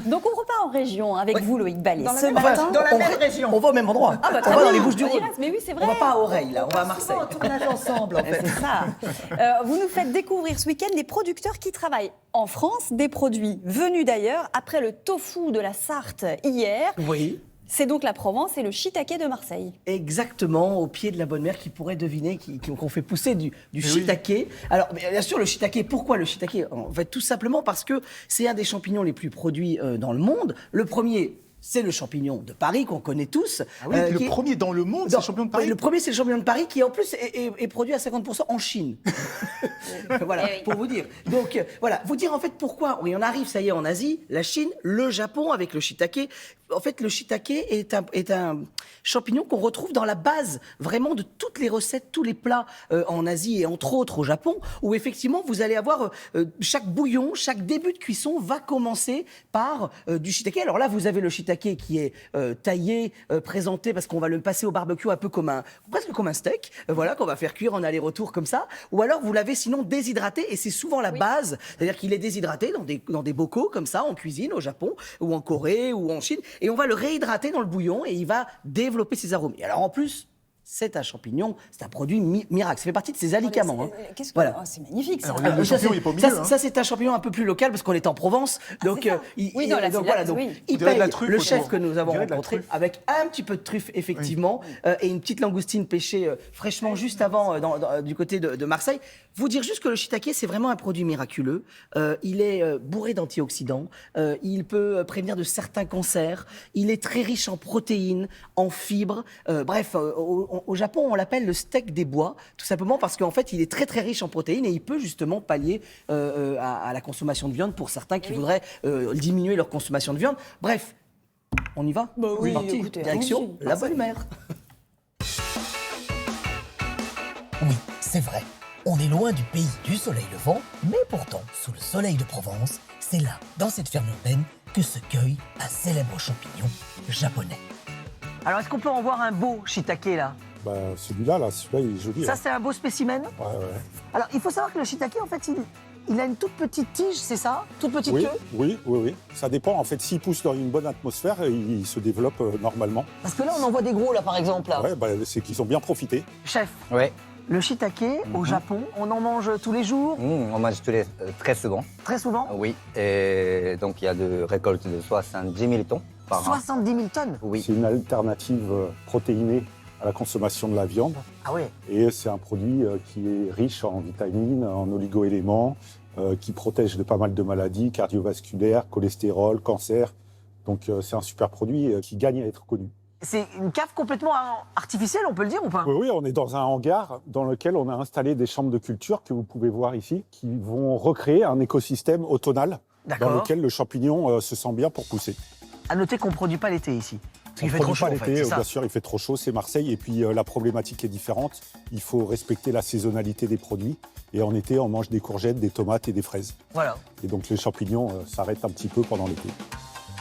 Donc on repart en région avec vous, Loïc Ballet. Dans Ce la matin, même région. On va au même endroit. Ah bah, on très va dans bien. les Bouches-du-Rhône. Mais oui, c'est vrai. On va pas à Oreille, là, on va à Marseille. On tournage ensemble, en fait. C'est ça. Vous nous faites découvrir ce week-end des producteurs qui travaillent en France, des produits venus d'ailleurs. Après le tofu de la Sarthe hier, Oui. c'est donc la Provence et le shiitake de Marseille. Exactement, au pied de la bonne mère, qui pourrait deviner qu'on fait pousser du shiitake. Alors, bien sûr, le shiitake, pourquoi le shiitake? En fait, tout simplement parce que c'est un des champignons les plus produits dans le monde. Le premier, c'est le champignon de Paris, qu'on connaît tous. Ah oui, le premier dans le monde, c'est le champignon de Paris. Le premier, c'est le champignon de Paris, qui en plus est produit à 50% en Chine. Voilà, Eh oui. pour vous dire. Donc, voilà, vous dire en fait pourquoi. Oui, on arrive, ça y est, en Asie, la Chine, le Japon avec le shiitake. En fait, le shiitake est un champignon qu'on retrouve dans la base vraiment de toutes les recettes, tous les plats en Asie et entre autres au Japon, où effectivement vous allez avoir chaque bouillon, chaque début de cuisson va commencer par du shiitake. Alors là, vous avez le shiitake qui est taillé, présenté, parce qu'on va le passer au barbecue un peu presque comme un steak, voilà, qu'on va faire cuire en aller-retour comme ça. Ou alors vous l'avez sinon déshydraté, et c'est souvent la base, c'est-à-dire qu'il est déshydraté dans des bocaux comme ça en cuisine au Japon ou en Corée ou en Chine. Et on va le réhydrater dans le bouillon et il va développer ses arômes. Et alors en plus, c'est un champignon, c'est un produit miracle. Ça fait partie de ses alicaments. Hein. Qu'est-ce que Voilà. oh, c'est magnifique ça. Alors, le champignon, il est pas au milieu. hein. Ça, c'est un champignon un peu plus local parce qu'on est en Provence. Donc, c'est ça. Oui, non, là, donc c'est voilà. là, Donc, oui. il On dirait de paye la truffe le autour. chef que nous avons On dirait de la rencontré truffe. avec un petit peu de truffe, effectivement, et une petite langoustine pêchée fraîchement juste avant du côté de Marseille. Vous dire juste que le shiitake, c'est vraiment un produit miraculeux. Il est bourré d'antioxydants. Il peut prévenir de certains cancers. Il est très riche en protéines, en fibres. Bref, au Japon, on l'appelle le steak des bois, tout simplement parce qu'en fait, il est très très riche en protéines et il peut justement pallier à la consommation de viande pour certains qui voudraient diminuer leur consommation de viande. Bref, on y va? oui, C'est parti. écoutez, Direction allons-y. la bonne mère. Oui, c'est vrai. On est loin du pays du soleil levant, mais pourtant, sous le soleil de Provence, c'est là, dans cette ferme urbaine, que se cueille un célèbre champignon japonais. Alors, est-ce qu'on peut en voir un beau shiitake là? Bah, celui-là, il est joli. Ça, hein. c'est un beau spécimen. Ouais, ouais. Alors, il faut savoir que le shiitake, en fait, il a une toute petite tige, c'est ça? Toute petite Oui, queue? oui. Ça dépend. En fait, s'il pousse dans une bonne atmosphère, il se développe normalement. Parce que là, on en voit des gros, là, par exemple. Là. Ouais, bah, c'est qu'ils ont bien profité. Chef, Ouais. le shiitake, au Japon, on en mange tous les jours, On mange très souvent. très souvent. Oui. Et donc il y a de récoltes de 70 000 tonnes par an. 70 000 tonnes. Oui. C'est une alternative protéinée à la consommation de la viande. Ah oui. Et c'est un produit qui est riche en vitamines, en oligo-éléments, qui protège de pas mal de maladies cardiovasculaires, cholestérol, cancer. Donc c'est un super produit qui gagne à être connu. C'est une cave complètement artificielle, on peut le dire ou pas? Oui, on est dans un hangar dans lequel on a installé des chambres de culture que vous pouvez voir ici, qui vont recréer un écosystème automnal dans lequel le champignon se sent bien pour pousser. À noter qu'on ne produit pas l'été ici. Parce qu'il On fait trop produit chaud, pas en fait, l'été, c'est ça. bien sûr, il fait trop chaud, c'est Marseille. Et puis la problématique est différente. Il faut respecter la saisonnalité des produits. Et en été, on mange des courgettes, des tomates et des fraises. Voilà. Et donc les champignons s'arrêtent un petit peu pendant l'été.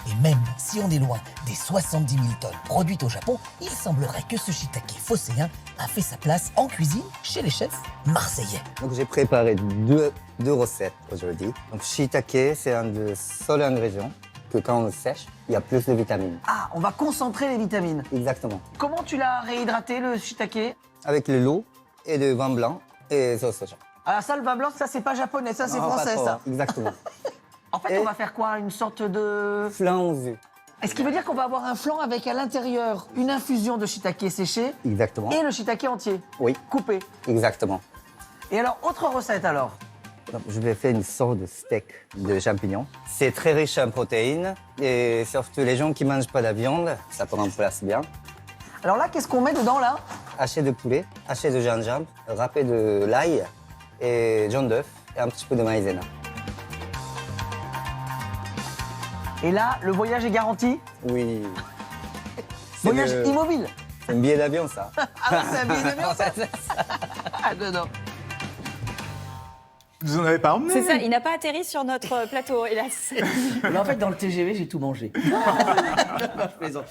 Et même si on est loin des 70 000 tonnes produites au Japon, il semblerait que ce shiitake phocéen a fait sa place en cuisine chez les chefs marseillais. Donc j'ai préparé deux recettes aujourd'hui. Donc shiitake, c'est un des seuls ingrédients que quand on le sèche, il y a plus de vitamines. Ah, on va concentrer les vitamines. Exactement. Comment tu l'as réhydraté, le shiitake? Avec de l'eau et du vin blanc et sauce soja. Alors ça, le vin blanc, ça, c'est pas japonais, ça, c'est Non, pas français, trop, ça. Exactement. En fait, Et- on va faire quoi? Une sorte de... Flan aux œufs. Est-ce qui veut dire qu'on va avoir un flan avec à l'intérieur une infusion de shiitake séché Exactement. et le shiitake entier, Oui, coupé? exactement. Et alors, autre recette alors? Donc, je vais faire une sorte de steak de champignons. C'est très riche en protéines et surtout les gens qui ne mangent pas de viande, ça prend place bien. Alors là, qu'est-ce qu'on met dedans, là? Haché de poulet, haché de gingembre, râpé de l'ail et jaune d'œuf et un petit peu de maïzena. Et là, le voyage est garanti? Oui. C'est Voyage le- immobile? c'est un billet d'avion, ça. Ah oui, c'est un billet d'avion, ça? Ah non, non. Vous en avez pas emmené? C'est ça, il n'a pas atterri sur notre plateau, hélas. Mais en fait, dans le TGV, j'ai tout mangé. Non, je plaisante.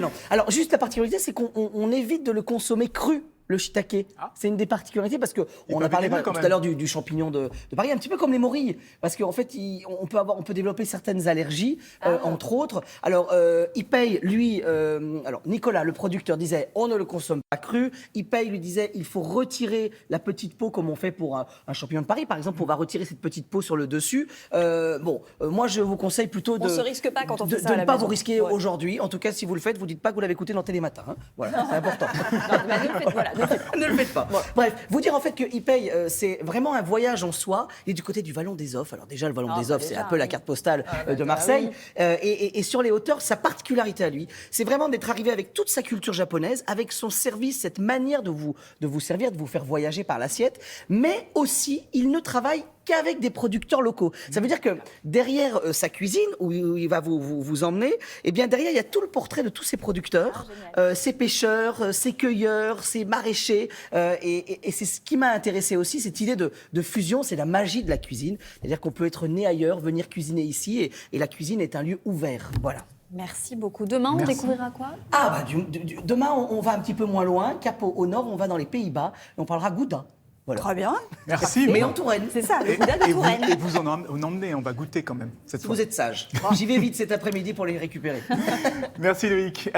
Non. Alors, juste la particularité, c'est qu'on évite de le consommer cru. le shiitake. C'est une des particularités parce que Il on peut a parlé vénéner tout quand à même. l'heure du champignon de Paris, un petit peu comme les morilles, parce qu'en fait, on peut développer certaines allergies, entre autres. Alors, Ipei, lui, alors Nicolas, le producteur, disait on ne le consomme pas cru. Ipei lui disait il faut retirer la petite peau comme on fait pour un champignon de Paris, par exemple, on va retirer cette petite peau sur le dessus. Moi, je vous conseille plutôt On se risque pas quand on fait ça de à la ne pas maison. vous risquer Ouais. aujourd'hui. En tout cas, si vous le faites, vous dites pas que vous l'avez écouté dans Télématin. Hein. Voilà, c'est important. Non, bah, ne le faites, voilà, ne le faites pas. Ne le faites pas. Bref, vous dire en fait que Ipei, c'est vraiment un voyage en soi. Il est du côté du Vallon des Offres. Alors déjà, le Vallon Ah, des bah, Offres, c'est déjà, un peu la oui. carte postale de Marseille. Et sur les hauteurs, sa particularité à lui, c'est vraiment d'être arrivé avec toute sa culture japonaise, avec son service, cette manière de vous servir, de vous faire voyager par l'assiette. Mais aussi, il ne travaille qu'avec des producteurs locaux. Ça veut dire que derrière sa cuisine, où il va vous emmener, eh bien derrière, il y a tout le portrait de tous ces producteurs, ces pêcheurs, ces cueilleurs, ces maraîchers. Et c'est ce qui m'a intéressé aussi, cette idée de fusion, c'est la magie de la cuisine. C'est-à-dire qu'on peut être né ailleurs, venir cuisiner ici, et la cuisine est un lieu ouvert. Voilà. Merci beaucoup. Demain, on Merci. découvrira quoi? Ah bah demain, on va un petit peu moins loin, cap au nord, on va dans les Pays-Bas, et on parlera Gouda. Voilà. Très bien. Merci. Mais en Touraine. C'est ça, le Et, Gouda de la et vous, Touraine. et vous en emmenez, on va goûter quand même cette fois. Vous êtes sage. J'y vais vite cet après-midi pour les récupérer. Merci Loïc.